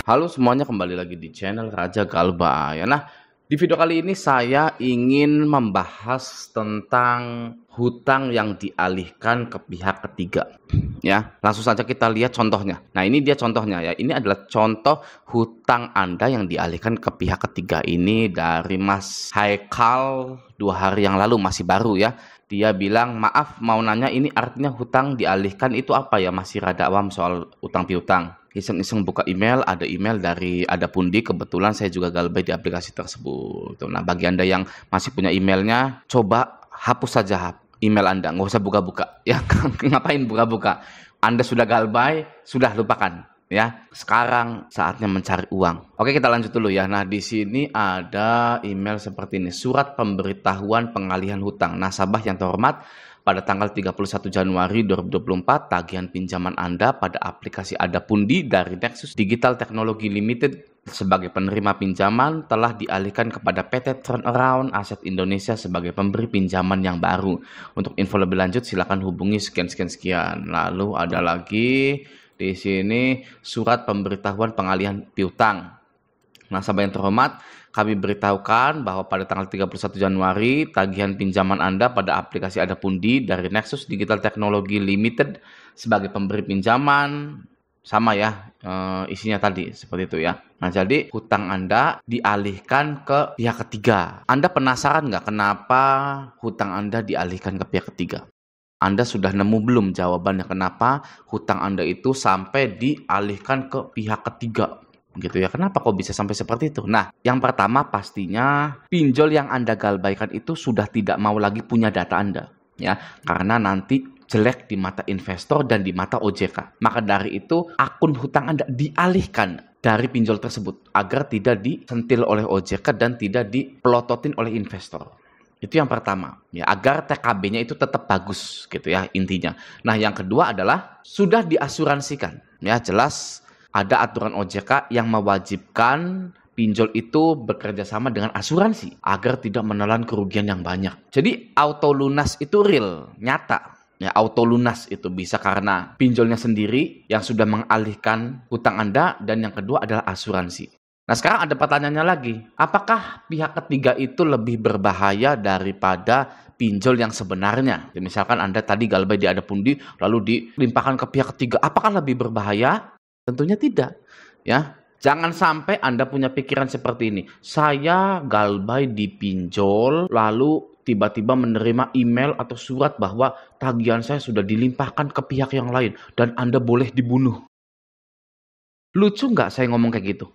Halo semuanya, kembali lagi di channel Raja Galba ya. Nah, di video kali ini saya ingin membahas tentang hutang yang dialihkan ke pihak ketiga. Ya, langsung saja kita lihat contohnya. Nah, ini dia contohnya ya. Ini adalah contoh hutang Anda yang dialihkan ke pihak ketiga. Ini dari Mas Haikal 2 hari yang lalu, masih baru ya. Dia bilang, maaf mau nanya, ini artinya hutang dialihkan itu apa ya? Masih rada awam soal utang piutang. Iseng-iseng buka email, ada email dari Adapundi. Kebetulan saya juga galbay di aplikasi tersebut. Nah, bagi Anda yang masih punya emailnya, coba hapus saja email Anda. Nggak usah buka-buka. Ya, ngapain buka-buka? Anda sudah galbay, sudah lupakan. Ya, sekarang saatnya mencari uang. Oke, kita lanjut dulu ya. Nah, di sini ada email seperti ini. Surat pemberitahuan pengalihan hutang. Nasabah yang terhormat, pada tanggal 31 Januari 2024, tagihan pinjaman Anda pada aplikasi Adapundi dari Nexus Digital Technology Limited sebagai penerima pinjaman telah dialihkan kepada PT Turnaround Aset Indonesia sebagai pemberi pinjaman yang baru. Untuk info lebih lanjut silakan hubungi sekian. Lalu ada lagi di sini surat pemberitahuan pengalihan piutang. Nasabah yang terhormat, kami beritahukan bahwa pada tanggal 31 Januari, tagihan pinjaman Anda pada aplikasi Adapundi dari Nexus Digital Technology Limited sebagai pemberi pinjaman, sama ya isinya tadi, seperti itu ya. Nah, jadi hutang Anda dialihkan ke pihak ketiga. Anda penasaran nggak kenapa hutang Anda dialihkan ke pihak ketiga? Anda sudah nemu belum jawabannya kenapa hutang Anda itu sampai dialihkan ke pihak ketiga? Gitu ya, kenapa kok bisa sampai seperti itu? Nah, yang pertama pastinya pinjol yang Anda galbaikan itu sudah tidak mau lagi punya data Anda ya, karena nanti jelek di mata investor dan di mata OJK. Maka dari itu akun hutang Anda dialihkan dari pinjol tersebut agar tidak disentil oleh OJK dan tidak dipelototin oleh investor. Itu yang pertama ya, agar TKB-nya itu tetap bagus gitu ya intinya. Nah, yang kedua adalah sudah diasuransikan ya, jelas ada aturan OJK yang mewajibkan pinjol itu bekerja sama dengan asuransi agar tidak menelan kerugian yang banyak. Jadi auto lunas itu real, nyata. Ya, auto lunas itu bisa karena pinjolnya sendiri yang sudah mengalihkan hutang Anda, dan yang kedua adalah asuransi. Nah, sekarang ada pertanyaannya lagi. Apakah pihak ketiga itu lebih berbahaya daripada pinjol yang sebenarnya? Misalkan Anda tadi galbay di Adapundi lalu dilimpahkan ke pihak ketiga. Apakah lebih berbahaya? Tentunya tidak, ya. Jangan sampai Anda punya pikiran seperti ini. Saya galbay di pinjol, lalu tiba-tiba menerima email atau surat bahwa tagihan saya sudah dilimpahkan ke pihak yang lain dan Anda boleh dibunuh. Lucu nggak saya ngomong kayak gitu?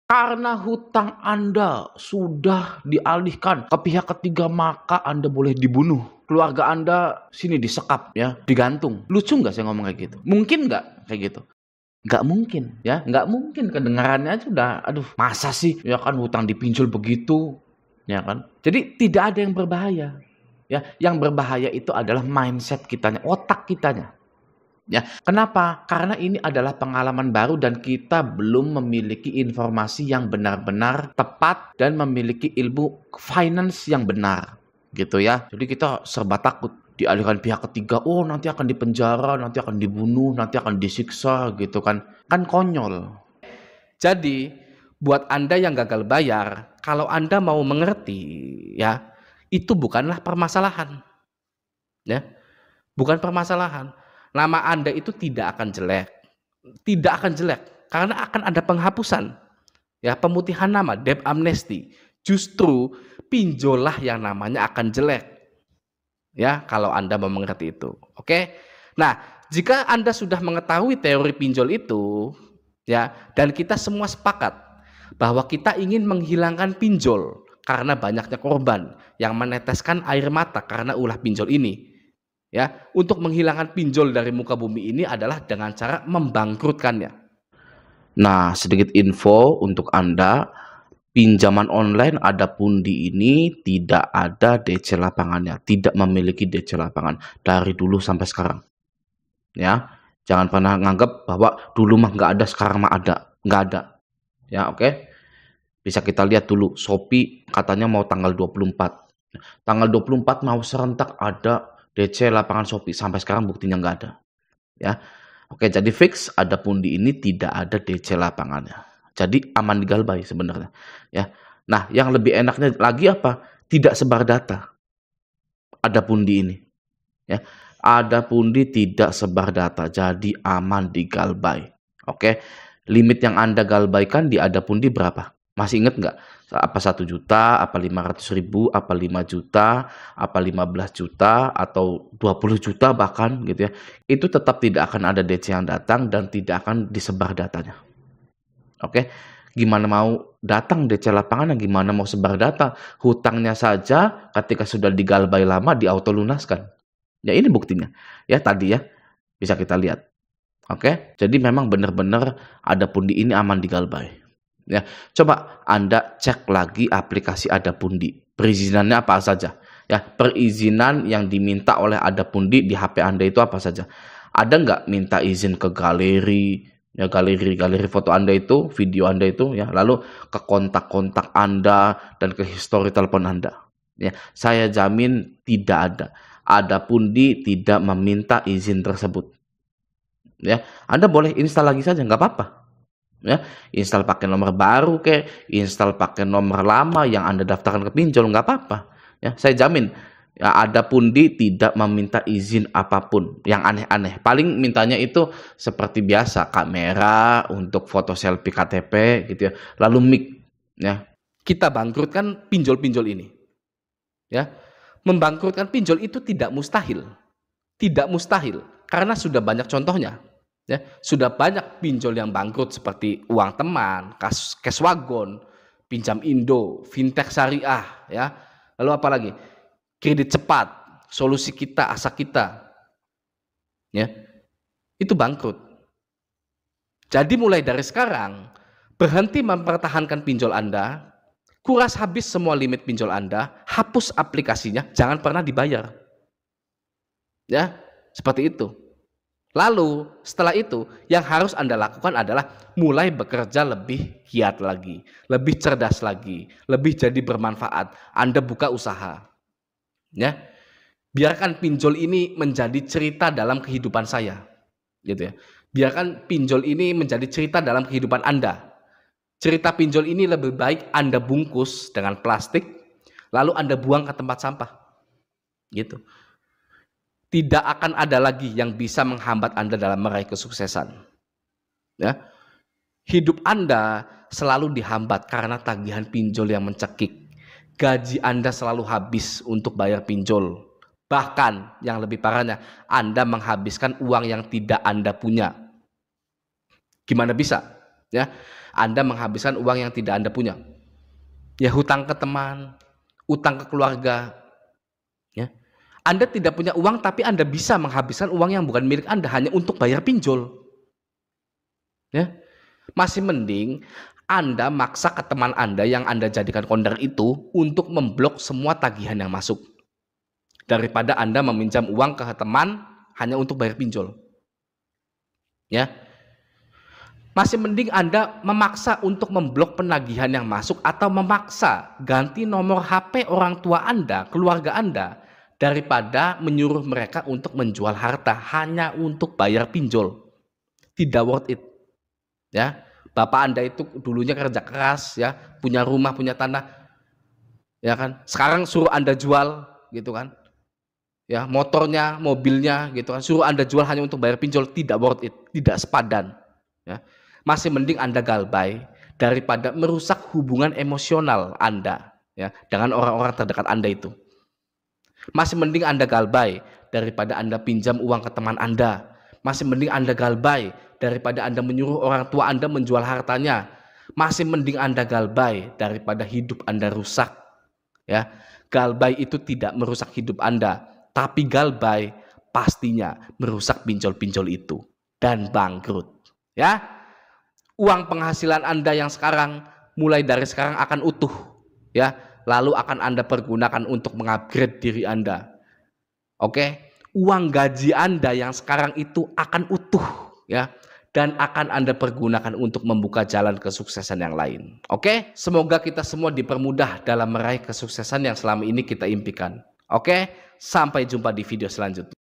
Karena hutang Anda sudah dialihkan ke pihak ketiga, maka Anda boleh dibunuh. Keluarga Anda sini disekap, ya, digantung. Lucu nggak saya ngomong kayak gitu? Mungkin nggak kayak gitu? Nggak mungkin ya, nggak mungkin. Kedengarannya aja udah, aduh, masa sih ya kan hutang dipinjol begitu ya kan. Jadi tidak ada yang berbahaya ya. Yang berbahaya itu adalah mindset kitanya, otak kitanya ya. Kenapa? Karena ini adalah pengalaman baru dan kita belum memiliki informasi yang benar-benar tepat dan memiliki ilmu finance yang benar gitu ya. Jadi kita serba takut dialihkan pihak ketiga, oh nanti akan dipenjara, nanti akan dibunuh, nanti akan disiksa gitu kan. Kan konyol. Jadi buat Anda yang gagal bayar, kalau Anda mau mengerti ya, itu bukanlah permasalahan. Ya. Bukan permasalahan. Nama Anda itu tidak akan jelek. Tidak akan jelek karena akan ada penghapusan. Ya, pemutihan nama, debt amnesty. Justru pinjollah yang namanya akan jelek. Ya, kalau Anda mau mengerti itu. Oke. Nah, jika Anda sudah mengetahui teori pinjol itu, ya, dan kita semua sepakat bahwa kita ingin menghilangkan pinjol karena banyaknya korban yang meneteskan air mata karena ulah pinjol ini. Ya, untuk menghilangkan pinjol dari muka bumi ini adalah dengan cara membangkrutkannya. Nah, sedikit info untuk Anda. Pinjaman online Adapundi ini tidak ada DC lapangannya, tidak memiliki DC lapangan dari dulu sampai sekarang. Ya, jangan pernah nganggap bahwa dulu mah nggak ada, sekarang mah ada, nggak ada. Ya, oke. Bisa kita lihat dulu, Shopee katanya mau tanggal 24. Tanggal 24 mau serentak ada DC lapangan Shopee, sampai sekarang buktinya nggak ada. Ya, oke. Jadi fix Adapundi ini tidak ada DC lapangannya. Jadi aman digalbay sebenarnya, ya. Nah, yang lebih enaknya lagi apa? Tidak sebar data. Ada pundi ini, ya. Ada pundi tidak sebar data, jadi aman digalbay. Oke. Limit yang Anda galbaikan di ada pundi berapa? Masih ingat nggak? Apa 1 juta, apa 500.000, apa 5 juta, apa 15 juta, atau 20 juta bahkan gitu ya. Itu tetap tidak akan ada DC yang datang dan tidak akan disebar datanya. Oke. Gimana mau datang DC lapangan, gimana mau sebar data? Hutangnya saja ketika sudah digalbay lama diauto lunaskan. Ya ini buktinya. Ya tadi ya, bisa kita lihat. Oke, jadi memang benar-benar ada pundi ini aman digalbay. Ya, coba Anda cek lagi aplikasi Ada Pundi. Perizinannya apa saja? Ya, perizinan yang diminta oleh Ada Pundi di HP Anda itu apa saja? Ada nggak minta izin ke galeri, ya galeri foto Anda itu, video Anda itu, ya, lalu ke kontak-kontak Anda dan ke histori telepon Anda. Ya, saya jamin tidak ada. Ada Pundi tidak meminta izin tersebut. Ya, Anda boleh install lagi saja, nggak apa-apa. Ya, install pakai nomor baru install pakai nomor lama yang Anda daftarkan ke pinjol, nggak apa-apa. Ya, saya jamin ya, Ada Pundi tidak meminta izin apapun yang aneh-aneh. Paling mintanya itu seperti biasa, kamera untuk foto selfie KTP gitu ya. Lalu mic, ya. Kita bangkrutkan pinjol-pinjol ini. Ya. Membangkrutkan pinjol itu tidak mustahil. Tidak mustahil karena sudah banyak contohnya. Ya, sudah banyak pinjol yang bangkrut seperti Uang Teman, Cashwagon, Pinjam Indo, Fintech Syariah, ya. Lalu apa lagi? Kredit Cepat, Solusi Kita, Asa Kita. Ya. Itu bangkrut. Jadi mulai dari sekarang, berhenti mempertahankan pinjol Anda, kuras habis semua limit pinjol Anda, hapus aplikasinya, jangan pernah dibayar. Ya, seperti itu. Lalu setelah itu yang harus Anda lakukan adalah mulai bekerja lebih giat lagi, lebih cerdas lagi, lebih jadi bermanfaat. Anda buka usaha. Ya. Biarkan pinjol ini menjadi cerita dalam kehidupan saya. Gitu ya. Biarkan pinjol ini menjadi cerita dalam kehidupan Anda. Cerita pinjol ini lebih baik Anda bungkus dengan plastik lalu Anda buang ke tempat sampah. Gitu. Tidak akan ada lagi yang bisa menghambat Anda dalam meraih kesuksesan. Ya. Hidup Anda selalu dihambat karena tagihan pinjol yang mencekik. Gaji Anda selalu habis untuk bayar pinjol. Bahkan yang lebih parahnya, Anda menghabiskan uang yang tidak Anda punya. Gimana bisa? Ya, Anda menghabiskan uang yang tidak Anda punya. Ya, hutang ke teman, utang ke keluarga. Ya. Anda tidak punya uang tapi Anda bisa menghabiskan uang yang bukan milik Anda hanya untuk bayar pinjol. Ya. Masih mending Anda maksa ke teman Anda yang Anda jadikan kondar itu untuk memblok semua tagihan yang masuk. Daripada Anda meminjam uang ke teman hanya untuk bayar pinjol. Ya. Masih mending Anda memaksa untuk memblok penagihan yang masuk atau memaksa ganti nomor HP orang tua Anda, keluarga Anda, daripada menyuruh mereka untuk menjual harta hanya untuk bayar pinjol. Tidak worth it. Ya, bapak Anda itu dulunya kerja keras, ya, punya rumah, punya tanah, ya kan. Sekarang suruh Anda jual, gitu kan. Ya, motornya, mobilnya, gitu kan. Suruh Anda jual hanya untuk bayar pinjol, tidak worth it, tidak sepadan. Ya, masih mending Anda galbay daripada merusak hubungan emosional Anda, ya, dengan orang-orang terdekat Anda itu. Masih mending Anda galbay daripada Anda pinjam uang ke teman Anda. Masih mending Anda galbay daripada Anda menyuruh orang tua Anda menjual hartanya. Masih mending Anda galbay daripada hidup Anda rusak. Ya, galbay itu tidak merusak hidup Anda, tapi galbay pastinya merusak pinjol-pinjol itu dan bangkrut. Ya, uang penghasilan Anda yang sekarang mulai dari sekarang akan utuh. Ya. Lalu akan Anda pergunakan untuk mengupgrade diri Anda. Oke, uang gaji Anda yang sekarang itu akan utuh, ya, dan akan Anda pergunakan untuk membuka jalan kesuksesan yang lain. Oke, semoga kita semua dipermudah dalam meraih kesuksesan yang selama ini kita impikan. Oke, sampai jumpa di video selanjutnya.